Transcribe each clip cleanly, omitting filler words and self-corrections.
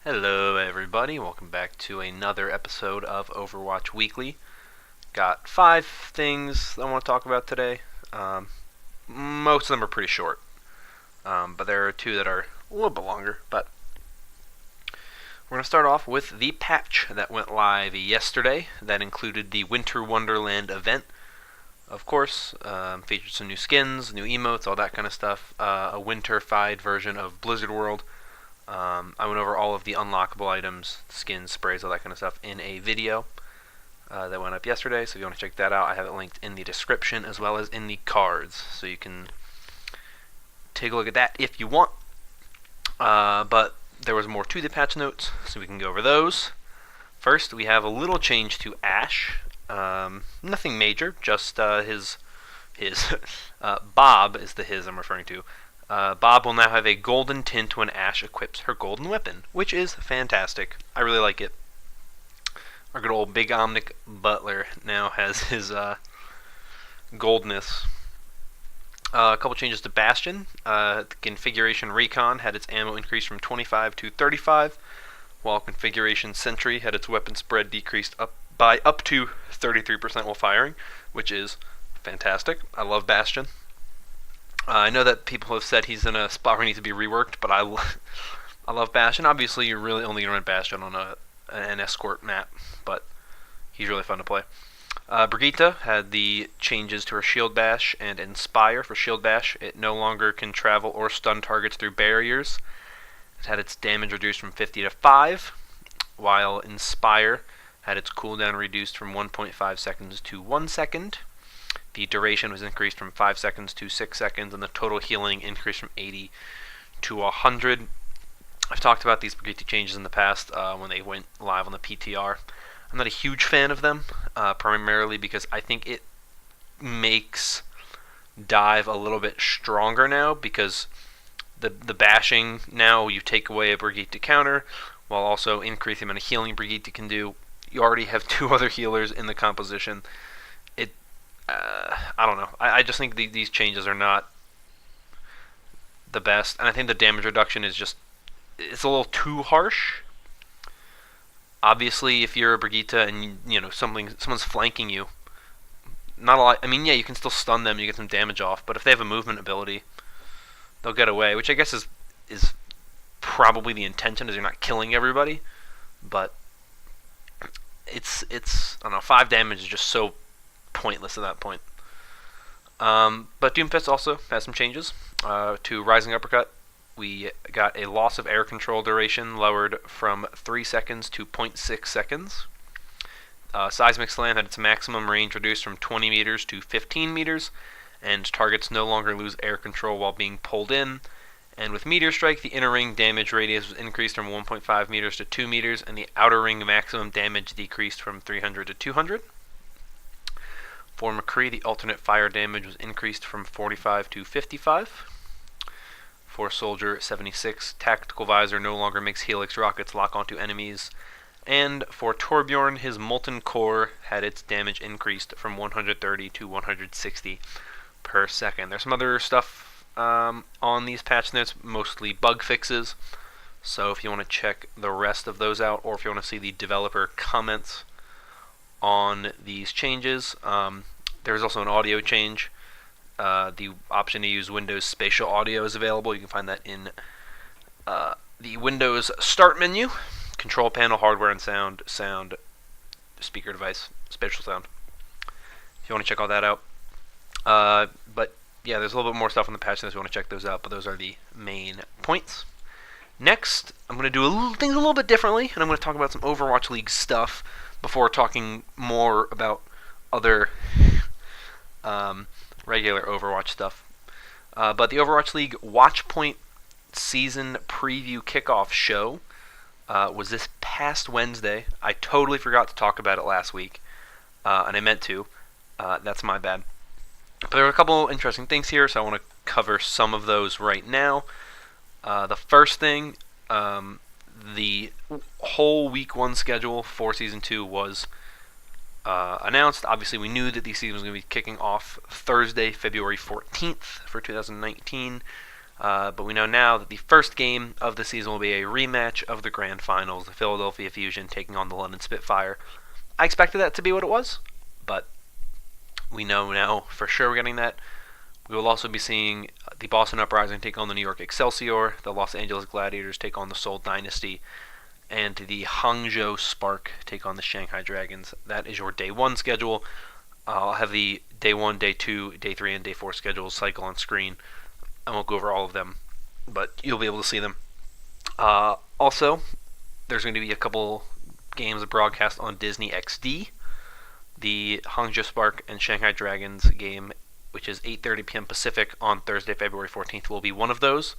Hello everybody, welcome back to another episode of Overwatch Weekly. Got 5 things I want to talk about today. Most of them are pretty short, but there are 2 that are a little bit longer. But we're going to start off with the patch that went live yesterday that included the Winter Wonderland event. Of course, featured some new skins, new emotes, all that kind of stuff. A winter-fied version of Blizzard World. I went over all of the unlockable items, skins, sprays, all that kind of stuff in a video that went up yesterday. So if you want to check that out, I have it linked in the description as well as in the cards. So you can take a look at that if you want. But there was more to the patch notes, so we can go over those. First, we have a little change to Ashe. Nothing major, just his Bob is the his I'm referring to. Bob will now have a golden tint when Ashe equips her golden weapon, which is fantastic. I really like it. Our good old Big Omnic Butler now has his goldness. A couple changes to Bastion. The Configuration Recon had its ammo increased from 25 to 35, while Configuration Sentry had its weapon spread decreased by up to 33% while firing, which is fantastic. I love Bastion. I know that people have said he's in a spot where he needs to be reworked, but I love Bastion. Obviously, you're really only going to run Bastion on an escort map, but he's really fun to play. Brigitte had the changes to her Shield Bash and Inspire. For Shield Bash, it no longer can travel or stun targets through barriers. It had its damage reduced from 50 to 5, while Inspire had its cooldown reduced from 1.5 seconds to 1 second. The duration was increased from 5 seconds to 6 seconds, and the total healing increased from 80 to 100. I've talked about these Brigitte changes in the past when they went live on the PTR. I'm not a huge fan of them, primarily because I think it makes dive a little bit stronger now, because the bashing now you take away a Brigitte counter while also increasing the amount of healing Brigitte can do. You already have 2 other healers in the composition. I don't know. I just think these changes are not the best, and I think the damage reduction is it's a little too harsh. Obviously, if you're a Brigitte and someone's flanking you, not a lot. I mean, yeah, you can still stun them, you get some damage off, but if they have a movement ability, they'll get away, which I guess is probably the intention, is you're not killing everybody, but it's I don't know. 5 damage is just so pointless at that point. But Doomfist also has some changes. To Rising Uppercut, we got a loss of air control duration lowered from 3 seconds to 0.6 seconds. Seismic Slam had its maximum range reduced from 20 meters to 15 meters, and targets no longer lose air control while being pulled in. And with Meteor Strike, the inner ring damage radius was increased from 1.5 meters to 2 meters, and the outer ring maximum damage decreased from 300 to 200. For McCree, the alternate fire damage was increased from 45 to 55. For Soldier 76, Tactical Visor no longer makes Helix rockets lock onto enemies. And for Torbjorn, his Molten Core had its damage increased from 130 to 160 per second. There's some other stuff on these patch notes, mostly bug fixes. So if you want to check the rest of those out, or if you want to see the developer comments on these changes. There's also an audio change. The option to use Windows Spatial Audio is available. You can find that in the Windows Start menu. Control panel, hardware and sound, speaker device, spatial sound. If you want to check all that out. But yeah, there's a little bit more stuff on the patch notes if you want to check those out, but those are the main points. Next, I'm going to do things a little bit differently, and I'm going to talk about some Overwatch League stuff before talking more about other regular Overwatch stuff. But the Overwatch League Watchpoint Season Preview Kickoff Show was this past Wednesday. I totally forgot to talk about it last week, and I meant to. That's my bad. But there are a couple interesting things here, so I want to cover some of those right now. The first thing, the whole Week 1 schedule for Season 2 was announced. Obviously, we knew that the season was going to be kicking off Thursday, February 14th for 2019. But we know now that the first game of the season will be a rematch of the grand finals, the Philadelphia Fusion taking on the London Spitfire. I expected that to be what it was, but we know now for sure we're getting that. We will also be seeing the Boston Uprising take on the New York Excelsior, the Los Angeles Gladiators take on the Seoul Dynasty, and the Hangzhou Spark take on the Shanghai Dragons. That is your Day 1 schedule. I'll have the Day 1, Day 2, Day 3, and Day 4 schedules cycle on screen. I won't go over all of them, but you'll be able to see them. Also, there's going to be a couple games broadcast on Disney XD. The Hangzhou Spark and Shanghai Dragons game, which is 8:30 p.m. Pacific on Thursday, February 14th, will be one of those.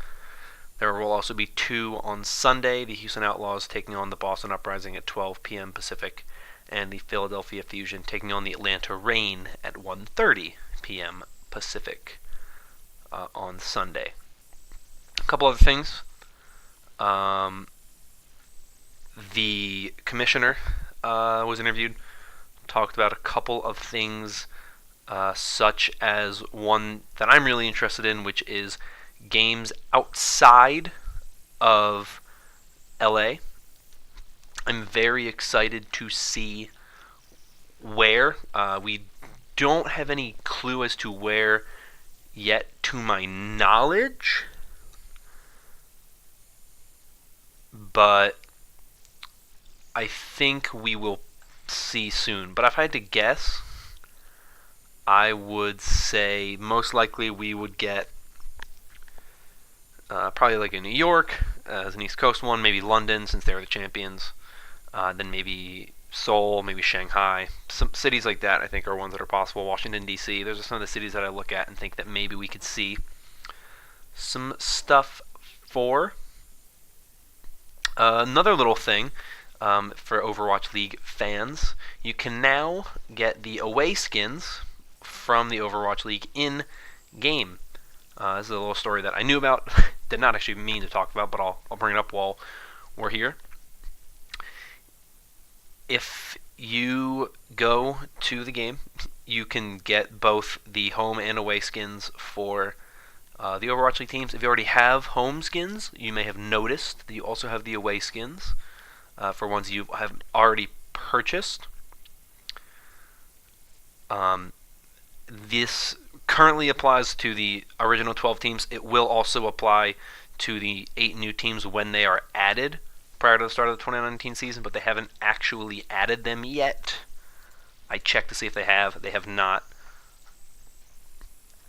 There will also be two on Sunday, the Houston Outlaws taking on the Boston Uprising at 12 p.m. Pacific, and the Philadelphia Fusion taking on the Atlanta Reign at 1:30 p.m. Pacific on Sunday. A couple other things. The commissioner was interviewed, talked about a couple of things, such as one that I'm really interested in, which is games outside of LA. I'm very excited to see where. We don't have any clue as to where yet, to my knowledge, but I think we will see soon. But if I had to guess, I would say most likely we would get probably like in New York as an East Coast one, maybe London since they're the champions, then maybe Seoul, maybe Shanghai. Some cities like that I think are ones that are possible. Washington, D.C. Those are some of the cities that I look at and think that maybe we could see some stuff for. Another little thing for Overwatch League fans, you can now get the away skins from the Overwatch League in-game. This is a little story that I knew about, did not actually mean to talk about, but I'll bring it up while we're here. If you go to the game, you can get both the home and away skins for the Overwatch League teams. If you already have home skins, you may have noticed that you also have the away skins for ones you have already purchased. This currently applies to the original 12 teams. It will also apply to the 8 new teams when they are added prior to the start of the 2019 season, but they haven't actually added them yet. I checked to see if they have. They have not.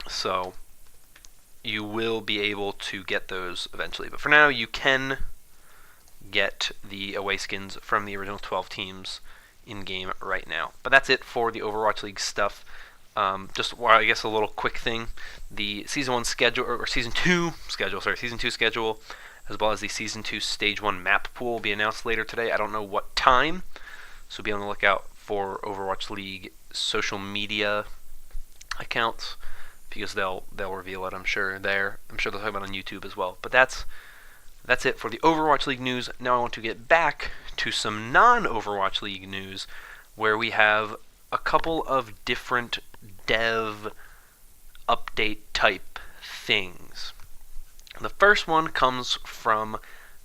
So you will be able to get those eventually. But for now, you can get the away skins from the original 12 teams in-game right now. But that's it for the Overwatch League stuff. Just, I guess, a little quick thing. The Season 1 schedule, or Season 2 schedule, as well as the Season 2 Stage 1 map pool will be announced later today. I don't know what time, so be on the lookout for Overwatch League social media accounts, because they'll reveal it, I'm sure, there. I'm sure they'll talk about it on YouTube as well. But that's it for the Overwatch League news. Now I want to get back to some non-Overwatch League news, where we have a couple of different dev update type things. The first one comes from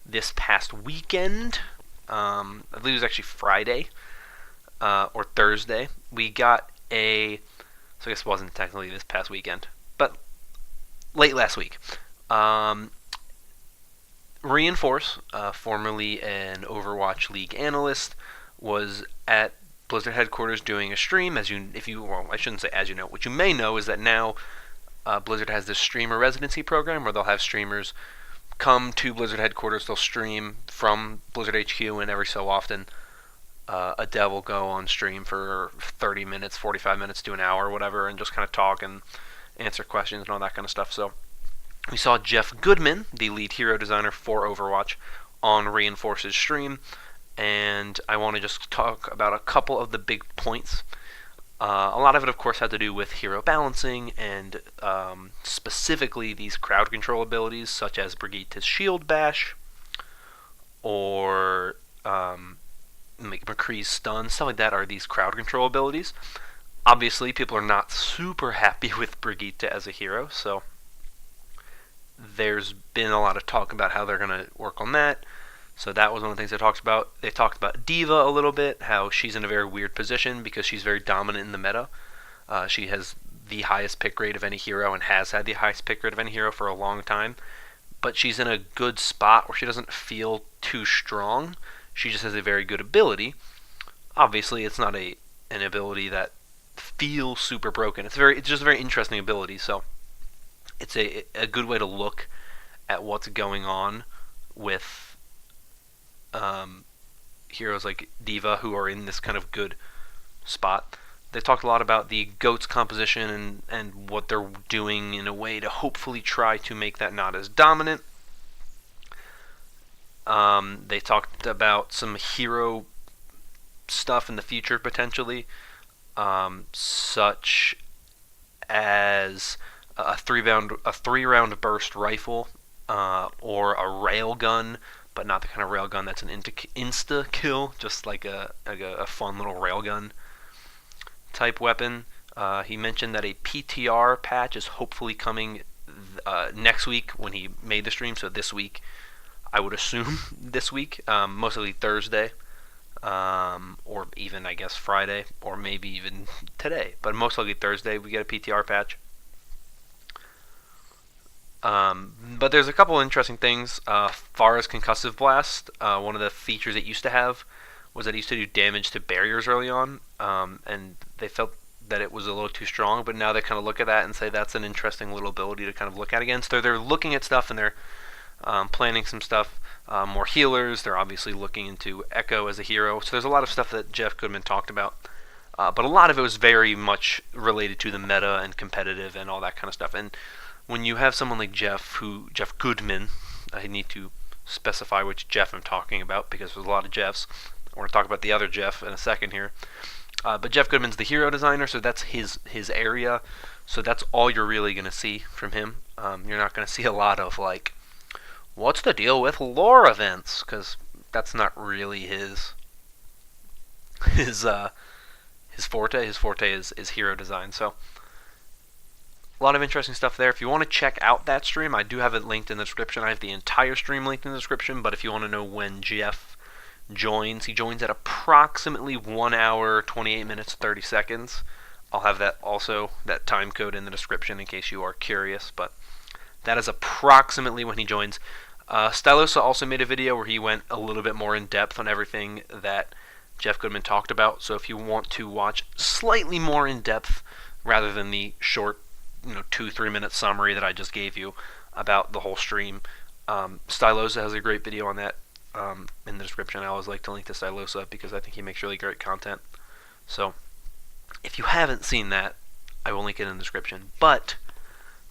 this past weekend. I believe it was actually Friday or Thursday. We got so I guess it wasn't technically this past weekend, but late last week. Reinforce, formerly an Overwatch League analyst, was at Blizzard headquarters doing a stream. I shouldn't say as you know. What you may know is that now Blizzard has this streamer residency program where they'll have streamers come to Blizzard headquarters. They'll stream from Blizzard HQ, and every so often a dev will go on stream for 30 minutes, 45 minutes to an hour, whatever, and just kind of talk and answer questions and all that kind of stuff. So we saw Jeff Goodman, the lead hero designer for Overwatch, on Reinforce's stream, and I want to just talk about a couple of the big points. A lot of it, of course, had to do with hero balancing and specifically these crowd control abilities, such as Brigitte's Shield Bash or McCree's Stun. Stuff like that are these crowd control abilities. Obviously, people are not super happy with Brigitte as a hero, so there's been a lot of talk about how they're going to work on that. So that was one of the things they talked about. They talked about Diva a little bit, how she's in a very weird position because she's very dominant in the meta. She has the highest pick rate of any hero and has had the highest pick rate of any hero for a long time. But she's in a good spot where she doesn't feel too strong. She just has a very good ability. Obviously, it's not an ability that feels super broken. It's just a very interesting ability. So it's a good way to look at what's going on with heroes like Diva, who are in this kind of good spot. They talked a lot about the GOAT's composition and what they're doing in a way to hopefully try to make that not as dominant. They talked about some hero stuff in the future potentially, such as a three round burst rifle, or a railgun, but not the kind of railgun that's an insta kill, just like a fun little railgun type weapon. He mentioned that a PTR patch is hopefully coming next week when he made the stream, so this week. I would assume this week, mostly Thursday, or even, I guess, Friday, or maybe even today. But most likely Thursday we get a PTR patch. But there's a couple interesting things. Far as Concussive Blast, one of the features it used to have was that it used to do damage to barriers early on, and they felt that it was a little too strong, but now they kind of look at that and say that's an interesting little ability to kind of look at again. So they're looking at stuff and they're planning some stuff. More healers. They're obviously looking into Echo as a hero. So there's a lot of stuff that Jeff Goodman talked about. But a lot of it was very much related to the meta and competitive and all that kind of stuff. And when you have someone like Jeff Goodman, I need to specify which Jeff I'm talking about because there's a lot of Jeffs. I want to talk about the other Jeff in a second here. But Jeff Goodman's the hero designer, so that's his area. So that's all you're really going to see from him. You're not going to see a lot of, like, what's the deal with lore events? Because that's not really his forte. His forte is hero design. So a lot of interesting stuff there. If you want to check out that stream, I do have it linked in the description. I have the entire stream linked in the description. But if you want to know when Jeff joins, he joins at approximately 1 hour, 28 minutes, 30 seconds. I'll have that also, that time code in the description in case you are curious. But that is approximately when he joins. Stylosa also made a video where he went a little bit more in depth on everything that Jeff Goodman talked about. So if you want to watch slightly more in depth rather than the short, 2-3 minute summary that I just gave you about the whole stream, Stylosa has a great video on that in the description. I always like to link to Stylosa because I think he makes really great content. So if you haven't seen that, I will link it in the description. But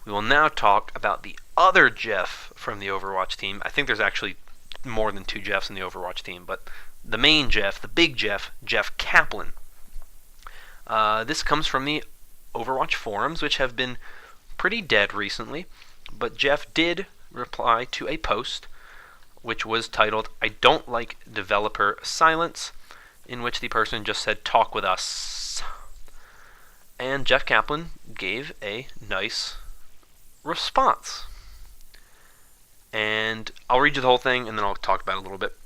we will now talk about the other Jeff from the Overwatch team. I think there's actually more than 2 Jeffs in the Overwatch team, but the main Jeff, the big Jeff, Jeff Kaplan. This comes from the Overwatch forums, which have been pretty dead recently, but Jeff did reply to a post which was titled, "I don't like developer silence," in which the person just said, "Talk with us." And Jeff Kaplan gave a nice response. And I'll read you the whole thing and then I'll talk about it a little bit.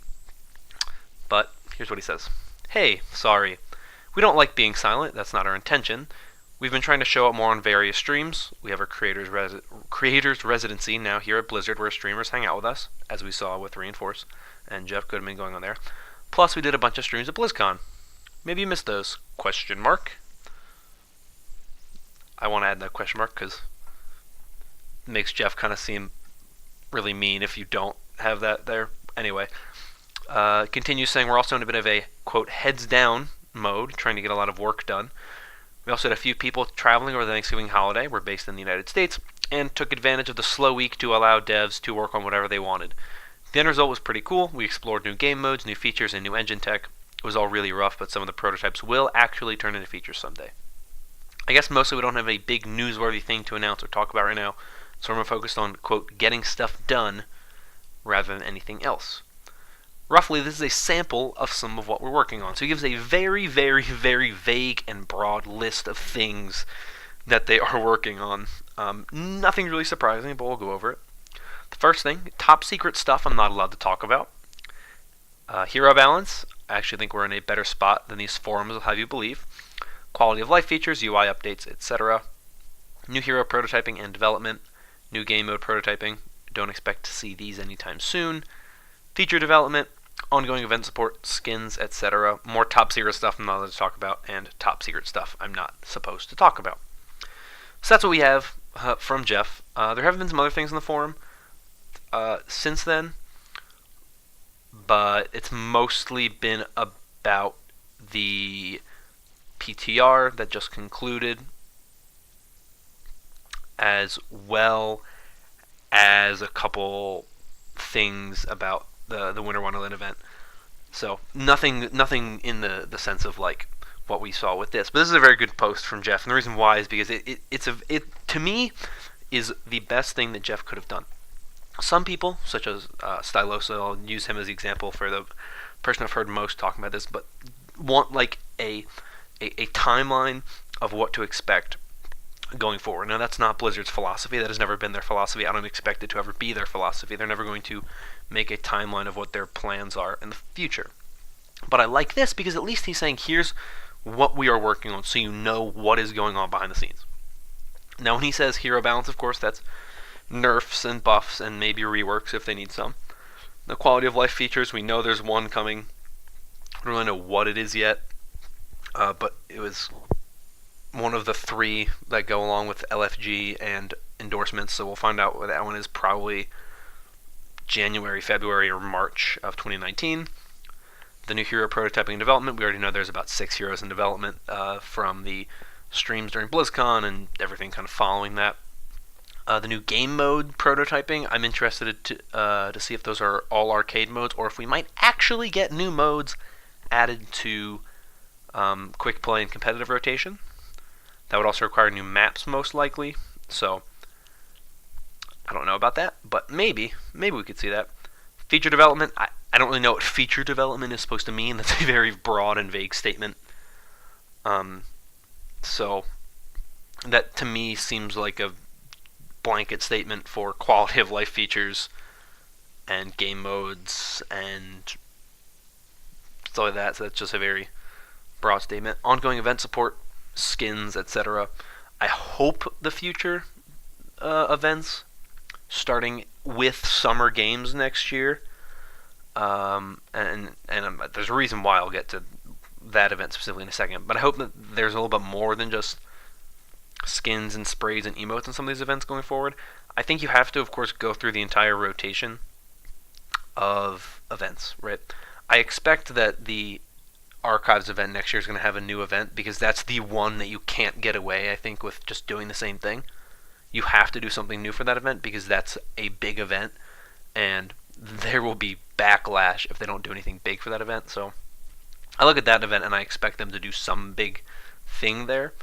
But here's what he says. "Hey, sorry. We don't like being silent. That's not our intention. We've been trying to show up more on various streams. We have our creators residency now here at Blizzard where streamers hang out with us, as we saw with Reinforce and Jeff Goodman going on there. Plus we did a bunch of streams at BlizzCon. Maybe you missed those? Question mark." I want to add that question mark because it makes Jeff kind of seem really mean if you don't have that there. Anyway, continues saying we're also in a bit of a, quote, heads down mode, trying to get a lot of work done. We also had a few people traveling over the Thanksgiving holiday. We're based in the United States and took advantage of the slow week to allow devs to work on whatever they wanted. The end result was pretty cool. We explored new game modes, new features, and new engine tech. It was all really rough, but some of the prototypes will actually turn into features someday. I guess mostly we don't have a big newsworthy thing to announce or talk about right now, so we're more focused on, quote, getting stuff done rather than anything else. Roughly, this is a sample of some of what we're working on. So he gives a very, very, very vague and broad list of things that they are working on. Nothing really surprising, but we'll go over it. First thing, top secret stuff I'm not allowed to talk about. Hero balance, I actually think we're in a better spot than these forums will have you believe. Quality of life features, UI updates, etc. New hero prototyping and development. New game mode prototyping. Don't expect to see these anytime soon. Feature development, ongoing event support, skins, etc. More top secret stuff I'm not allowed to talk about, and top secret stuff I'm not supposed to talk about. So that's what we have from Jeff. There have been some other things in the forum since then, but it's mostly been about the PTR that just concluded, as well as a couple things about the Winter Wonderland event. So nothing in the sense of like what we saw with this. But this is a very good post from Jeff, and the reason why is because it to me is the best thing that Jeff could have done. Some people, such as Stylosa, I'll use him as the example for the person I've heard most talking about this, but want like a timeline of what to expect going forward. Now, that's not Blizzard's philosophy. That has never been their philosophy. I don't expect it to ever be their philosophy. They're never going to make a timeline of what their plans are in the future. But I like this because at least he's saying, here's what we are working on, so you know what is going on behind the scenes. Now, when he says hero balance, of course, that's nerfs and buffs and maybe reworks if they need some. The quality of life features, we know there's one coming. I don't really know what it is yet, but it was one of the 3 that go along with LFG and endorsements, so we'll find out what that one is probably January, February, or March of 2019. The new hero prototyping and development, we already know there's about 6 heroes in development from the streams during BlizzCon and everything kind of following that. The new game mode prototyping, I'm interested to see if those are all arcade modes or if we might actually get new modes added to quick play and competitive rotation. That would also require new maps most likely, so I don't know about that, but maybe we could see that. Feature development, I don't really know what feature development is supposed to mean. That's a very broad and vague statement. So that to me seems like a blanket statement for quality of life features and game modes and stuff like that. So that's just a very broad statement. Ongoing event support, skins, etc. I hope the future events, starting with summer games next year, and there's a reason why I'll get to that event specifically in a second, but I hope that there's a little bit more than just skins and sprays and emotes in some of these events going forward. I think you have to, of course, go through the entire rotation of events, right? I expect that the Archives event next year is going to have a new event because that's the one that you can't get away, I think, with just doing the same thing. You have to do something new for that event because that's a big event, and there will be backlash if they don't do anything big for that event. So I look at that event and I expect them to do some big thing there.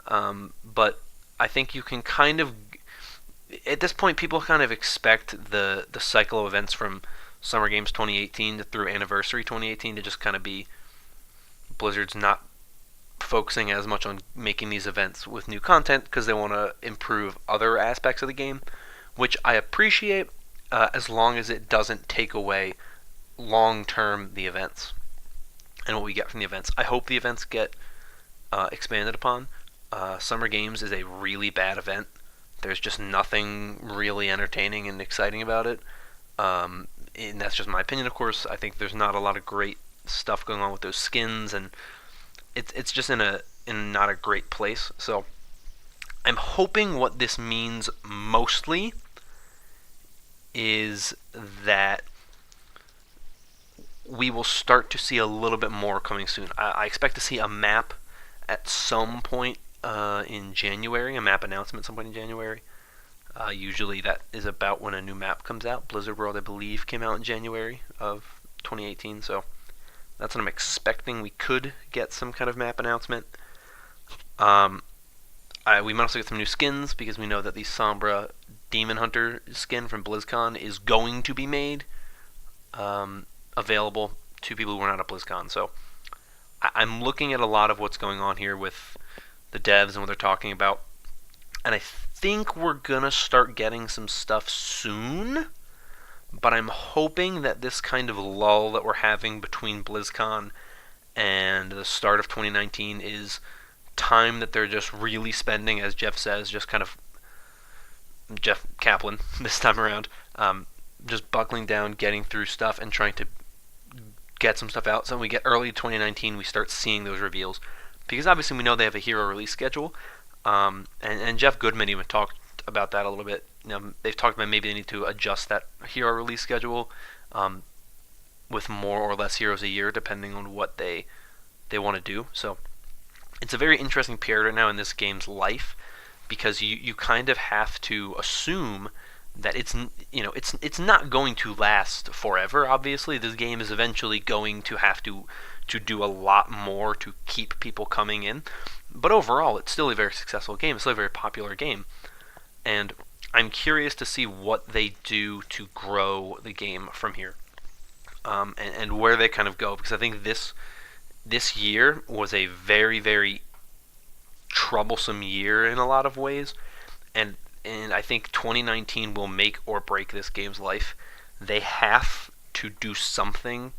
But I think you can kind of, at this point, people kind of expect the cycle of events from Summer Games 2018 through Anniversary 2018 to just kind of be Blizzard's not focusing as much on making these events with new content because they want to improve other aspects of the game, which I appreciate as long as it doesn't take away long-term the events and what we get from the events. I hope the events get expanded upon. Summer Games is a really bad event. There's just nothing really entertaining and exciting about it. And that's just my opinion, of course. I think there's not a lot of great stuff going on with those skins, and it's just in not a great place. So I'm hoping what this means mostly is that we will start to see a little bit more coming soon. I expect to see a map at some point in January, a map announcement at some point in January. Usually that is about when a new map comes out. Blizzard World, I believe, came out in January of 2018, so that's what I'm expecting. We could get some kind of map announcement. We might also get some new skins because we know that the Sombra Demon Hunter skin from BlizzCon is going to be made available to people who are not at BlizzCon. So I'm looking at a lot of what's going on here with the devs and what they're talking about, and I think we're gonna start getting some stuff soon. but I'm hoping that this kind of lull that we're having between BlizzCon and the start of 2019 is time that they're just really spending, as Jeff says, just kind of Jeff Kaplan this time around, just buckling down, getting through stuff, and trying to get some stuff out. So when we get early 2019, we start seeing those reveals, because obviously we know they have a hero release schedule, and Jeff Goodman even talked about that a little bit. They've talked about maybe they need to adjust that hero release schedule with more or less heroes a year, depending on what they want to do. So it's a very interesting period right now in this game's life, because you kind of have to assume that it's not going to last forever. Obviously, this game is eventually going to have to do a lot more to keep people coming in. But overall, it's still a very successful game. It's still a very popular game, and I'm curious to see what they do to grow the game from here, and where they kind of go. Because I think this year was a very, very troublesome year in a lot of ways, and I think 2019 will make or break this game's life. They have to do something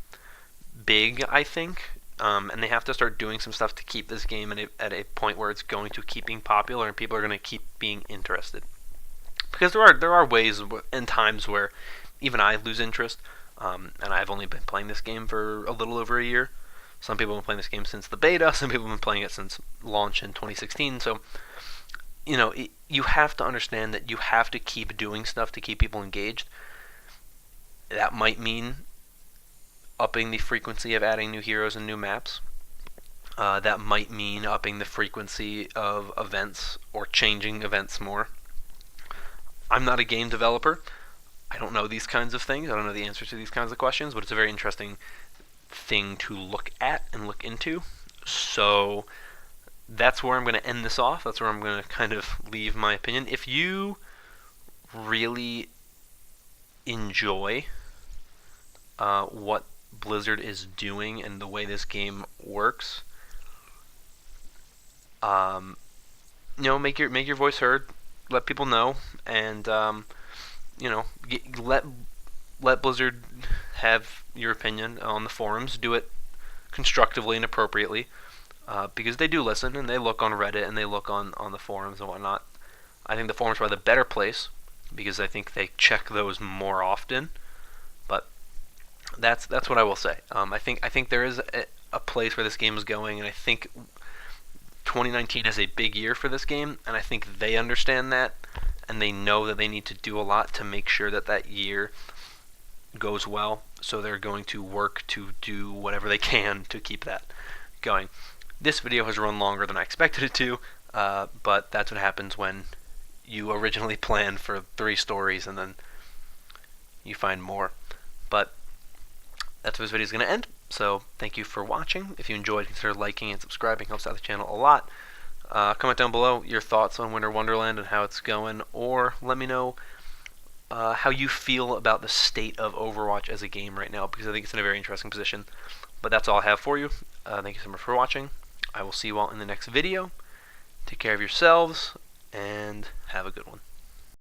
big, I think, and they have to start doing some stuff to keep this game at a point where it's going to keep being popular and people are going to keep being interested. Because there are ways and times where even I lose interest, and I've only been playing this game for a little over a year. Some people have been playing this game since the beta. Some people have been playing it since launch in 2016. So, you have to understand that you have to keep doing stuff to keep people engaged. That might mean upping the frequency of adding new heroes and new maps. That might mean upping the frequency of events or changing events more. I'm not a game developer. I don't know these kinds of things. I don't know the answers to these kinds of questions, but it's a very interesting thing to look at and look into. So that's where I'm going to end this off. That's where I'm going to kind of leave my opinion. If you really enjoy what Blizzard is doing and the way this game works, make your voice heard. Let people know, and let Blizzard have your opinion on the forums. Do it constructively and appropriately, because they do listen, and they look on Reddit, and they look on the forums and whatnot. I think the forums are the better place, because I think they check those more often. But that's what I will say. I think there is a place where this game is going, and I think 2019 is a big year for this game, and I think they understand that, and they know that they need to do a lot to make sure that year goes well. So they're going to work to do whatever they can to keep that going. This video has run longer than I expected it to, but that's what happens when you originally plan for 3 stories and then you find more. But that's where this video is going to end. So thank you for watching. If you enjoyed, consider liking and subscribing. It helps out the channel a lot. Comment down below your thoughts on Winter Wonderland and how it's going, or let me know how you feel about the state of Overwatch as a game right now, because I think it's in a very interesting position. But that's all I have for you. Thank you so much for watching. I will see you all in the next video. Take care of yourselves, and have a good one.